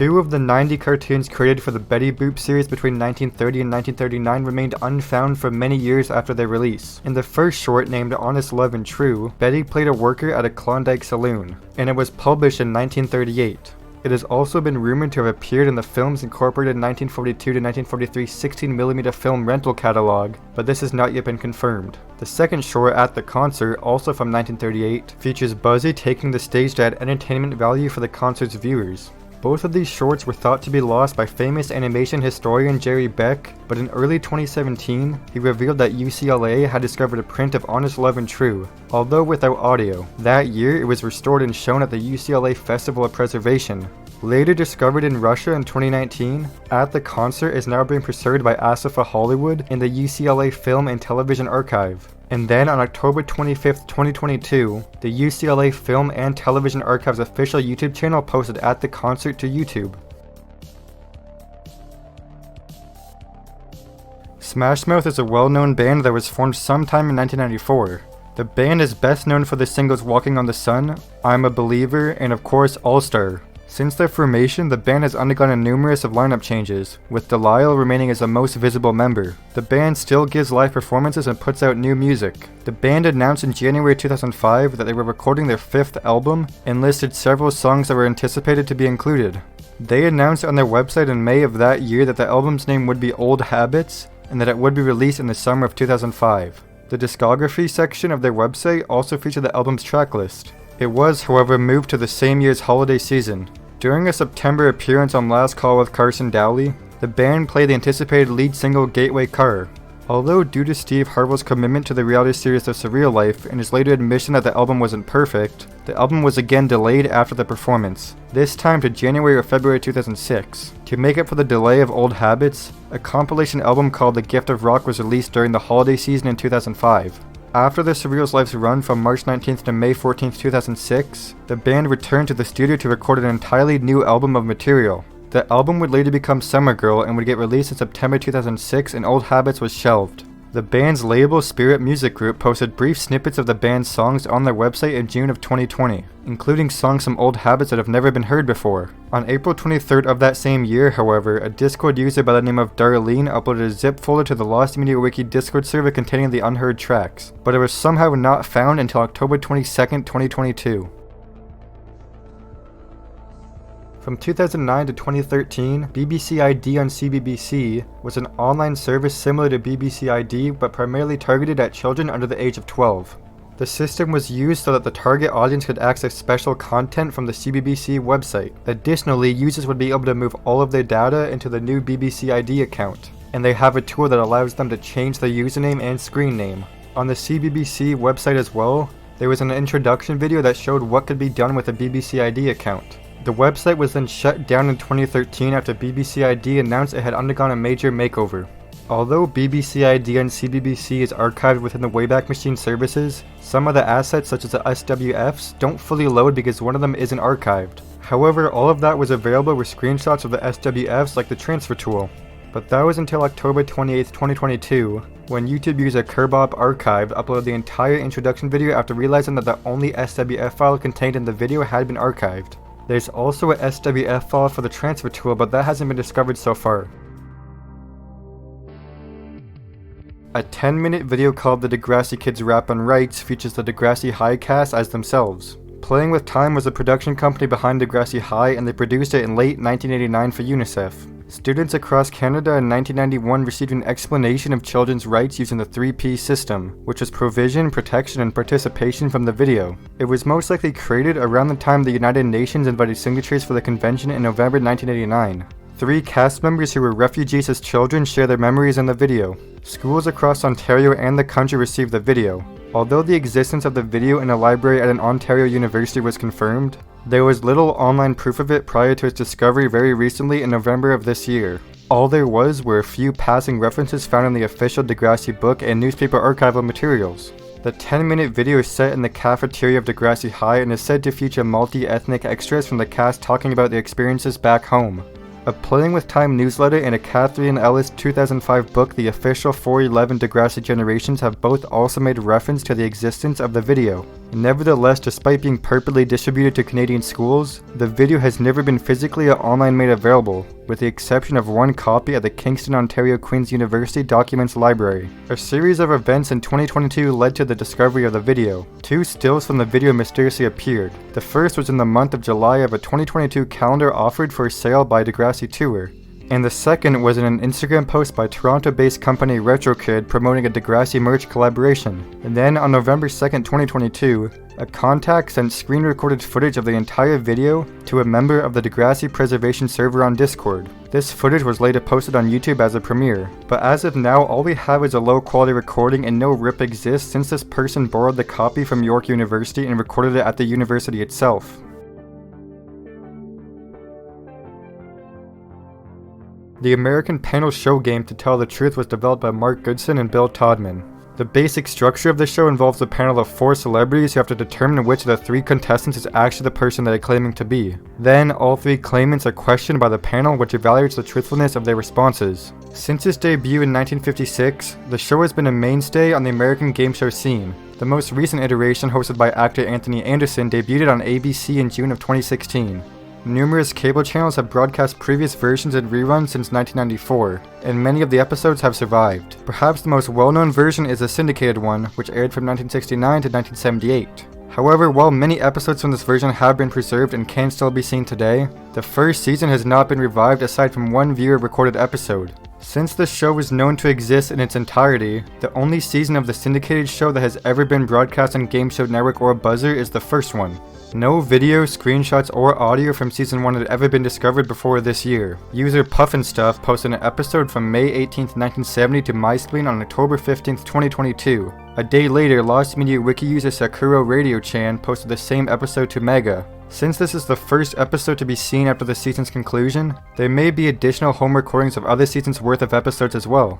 2 of the 90 cartoons created for the Betty Boop series between 1930 and 1939 remained unfound for many years after their release. In the first short, named Honest Love and True, Betty played a worker at a Klondike saloon, and it was published in 1938. It has also been rumored to have appeared in the films incorporated in 1942 to 1943 16mm film rental catalog, but this has not yet been confirmed. The second short, At the Concert, also from 1938, features Buzzy taking the stage to add entertainment value for the concert's viewers. Both of these shorts were thought to be lost by famous animation historian Jerry Beck, but in early 2017, he revealed that UCLA had discovered a print of Honest Love and True, although without audio. That year, it was restored and shown at the UCLA Festival of Preservation. Later discovered in Russia in 2019, At the Concert is now being preserved by Asafa Hollywood in the UCLA Film and Television Archive. And then on October 25th, 2022, the UCLA Film and Television Archive's official YouTube channel posted At the Concert to YouTube. Smash Mouth is a well-known band that was formed sometime in 1994. The band is best known for the singles Walking on the Sun, I'm a Believer, and of course All Star. Since their formation, the band has undergone numerous of lineup changes, with Delisle remaining as the most visible member. The band still gives live performances and puts out new music. The band announced in January 2005 that they were recording their 5th album and listed several songs that were anticipated to be included. They announced on their website in May of that year that the album's name would be Old Habits and that it would be released in the summer of 2005. The discography section of their website also featured the album's tracklist. It was, however, moved to the same year's holiday season. During a September appearance on Last Call with Carson Daly, the band played the anticipated lead single Gateway Car. Although due to Steve Harvell's commitment to the reality series The Surreal Life and his later admission that the album wasn't perfect, the album was again delayed after the performance, this time to January or February 2006. To make up for the delay of Old Habits, a compilation album called The Gift of Rock was released during the holiday season in 2005. After the Surreal Life's run from March 19th to May 14th, 2006, the band returned to the studio to record an entirely new album of material. The album would later become Summer Girl and would get released in September 2006, and Old Habits was shelved. The band's label Spirit Music Group posted brief snippets of the band's songs on their website in June of 2020, including songs from Old Habits that have never been heard before. On April 23rd of that same year, however, a Discord user by the name of Darlene uploaded a zip folder to the Lost Media Wiki Discord server containing the unheard tracks, but it was somehow not found until October 22nd, 2022. From 2009 to 2013, BBC ID on CBBC was an online service similar to BBC ID but primarily targeted at children under the age of 12. The system was used so that the target audience could access special content from the CBBC website. Additionally, users would be able to move all of their data into the new BBC ID account, and they have a tool that allows them to change their username and screen name. On the CBBC website as well, there was an introduction video that showed what could be done with a BBC ID account. The website was then shut down in 2013 after BBC ID announced it had undergone a major makeover. Although BBC ID on CBBC is archived within the Wayback Machine services, some of the assets such as the SWFs don't fully load because one of them isn't archived. However, all of that was available with screenshots of the SWFs like the transfer tool. But that was until October 28, 2022, when YouTube user Kerbop Archived uploaded the entire introduction video after realizing that the only SWF file contained in the video had been archived. There's also a SWF file for the transfer tool, but that hasn't been discovered so far. A 10-minute video called The Degrassi Kids Rap on Rights features the Degrassi High cast as themselves. Playing with Time was the production company behind Degrassi High, and they produced it in late 1989 for UNICEF. Students across Canada in 1991 received an explanation of children's rights using the 3P system, which was provision, protection, and participation from the video. It was most likely created around the time the United Nations invited signatories for the convention in November 1989. 3 cast members who were refugees as children share their memories in the video. Schools across Ontario and the country received the video. Although the existence of the video in a library at an Ontario university was confirmed, there was little online proof of it prior to its discovery very recently in November of this year. All there was were a few passing references found in the official Degrassi book and newspaper archival materials. The 10-minute video is set in the cafeteria of Degrassi High and is said to feature multi-ethnic extras from the cast talking about their experiences back home. A Playing with Time newsletter and a Catherine Ellis 2005 book, The Official 411 Degrassi Generations, have both also made reference to the existence of the video. Nevertheless, despite being purposely distributed to Canadian schools, the video has never been physically or online made available, with the exception of one copy at the Kingston, Ontario Queen's University Documents Library. A series of events in 2022 led to the discovery of the video. 2 stills from the video mysteriously appeared. The first was in the month of July of a 2022 calendar offered for sale by Degrassi Tour, and the second was in an Instagram post by Toronto-based company RetroKid promoting a Degrassi merch collaboration. And then on November 2nd, 2022, a contact sent screen-recorded footage of the entire video to a member of the Degrassi preservation server on Discord. This footage was later posted on YouTube as a premiere, but as of now all we have is a low-quality recording and no rip exists since this person borrowed the copy from York University and recorded it at the university itself. The American panel show game To Tell the Truth was developed by Mark Goodson and Bill Todman. The basic structure of the show involves a panel of 4 celebrities who have to determine which of the 3 contestants is actually the person they are claiming to be. Then, all 3 claimants are questioned by the panel, which evaluates the truthfulness of their responses. Since its debut in 1956, the show has been a mainstay on the American game show scene. The most recent iteration, hosted by actor Anthony Anderson, debuted on ABC in June of 2016. Numerous cable channels have broadcast previous versions and reruns since 1994, and many of the episodes have survived. Perhaps the most well-known version is the syndicated one, which aired from 1969 to 1978. However, while many episodes from this version have been preserved and can still be seen today, the first season has not been revived aside from one viewer-recorded episode. Since the show is known to exist in its entirety, the only season of the syndicated show that has ever been broadcast on Game Show Network or Buzzer is the first one. No video, screenshots, or audio from Season 1 had ever been discovered before this year. User Puffinstuff posted an episode from May 18, 1970 to MySpleen on October 15, 2022. A day later, Lost Media Wiki user Sakuro Radio-chan posted the same episode to Mega. Since this is the first episode to be seen after the season's conclusion, there may be additional home recordings of other seasons worth of episodes as well.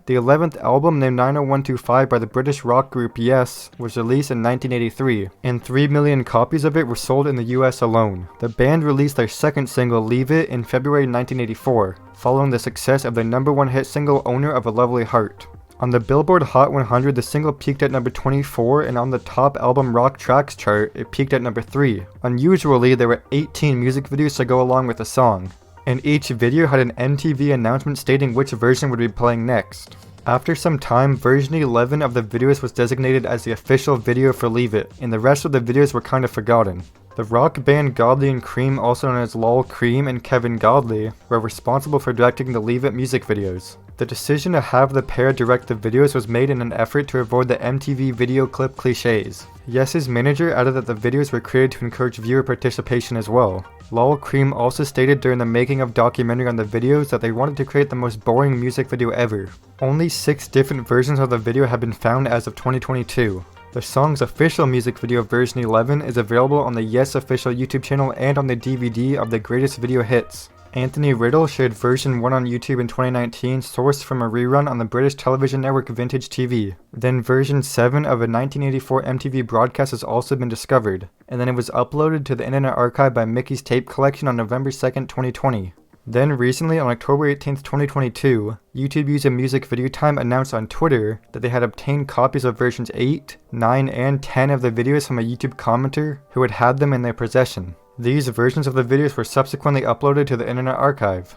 The 11th album, named 90125 by the British rock group Yes, was released in 1983, and 3 million copies of it were sold in the US alone. The band released their second single, Leave It, in February 1984, following the success of their #1 hit single, Owner of a Lovely Heart. On the Billboard Hot 100, the single peaked at number 24, and on the top album rock tracks chart, it peaked at number 3. Unusually, there were 18 music videos to go along with the song, and each video had an MTV announcement stating which version would be playing next. After some time, version 11 of the videos was designated as the official video for Leave It, and the rest of the videos were kind of forgotten. The rock band Godley and Cream, also known as Lol Cream and Kevin Godley, were responsible for directing the Leave It music videos. The decision to have the pair direct the videos was made in an effort to avoid the MTV video clip cliches. Yes's manager added that the videos were created to encourage viewer participation as well. Lol Cream also stated during the making of documentary on the videos that they wanted to create the most boring music video ever. Only 6 different versions of the video have been found as of 2022. The song's official music video version 11 is available on the Yes official YouTube channel and on the DVD of the Greatest Video Hits. Anthony Riddle shared version 1 on YouTube in 2019, sourced from a rerun on the British television network Vintage TV. Then version 7 of a 1984 MTV broadcast has also been discovered, and then it was uploaded to the Internet Archive by Mickey's Tape Collection on November 2nd, 2020. Then recently, on October 18th, 2022, YouTube user Music Video Time announced on Twitter that they had obtained copies of versions 8, 9, and 10 of the videos from a YouTube commenter who had them in their possession. These versions of the videos were subsequently uploaded to the Internet Archive.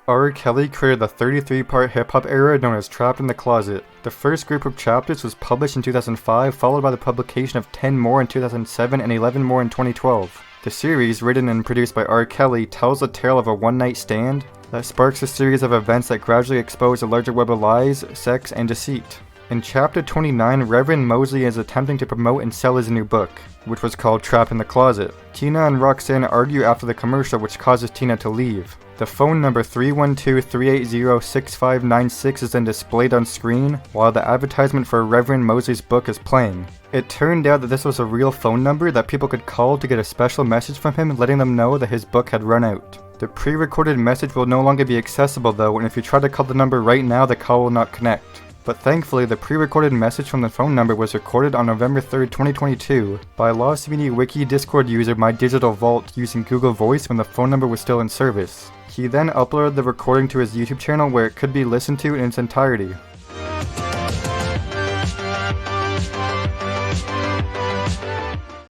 R. Kelly created the 33-part hip-hop era known as Trapped in the Closet. The first group of chapters was published in 2005, followed by the publication of 10 more in 2007 and 11 more in 2012. The series, written and produced by R. Kelly, tells the tale of a one-night stand that sparks a series of events that gradually expose a larger web of lies, sex, and deceit. In Chapter 29, Reverend Mosley is attempting to promote and sell his new book, which was called Trapped in the Closet. Tina and Roxanne argue after the commercial, which causes Tina to leave. The phone number 312-380-6596 is then displayed on screen, while the advertisement for Reverend Mosley's book is playing. It turned out that this was a real phone number that people could call to get a special message from him letting them know that his book had run out. The pre-recorded message will no longer be accessible though, and if you try to call the number right now, the call will not connect. But thankfully, the pre-recorded message from the phone number was recorded on November 3rd, 2022 by Lost Media Wiki Discord user My Digital Vault using Google Voice when the phone number was still in service. He then uploaded the recording to his YouTube channel where it could be listened to in its entirety.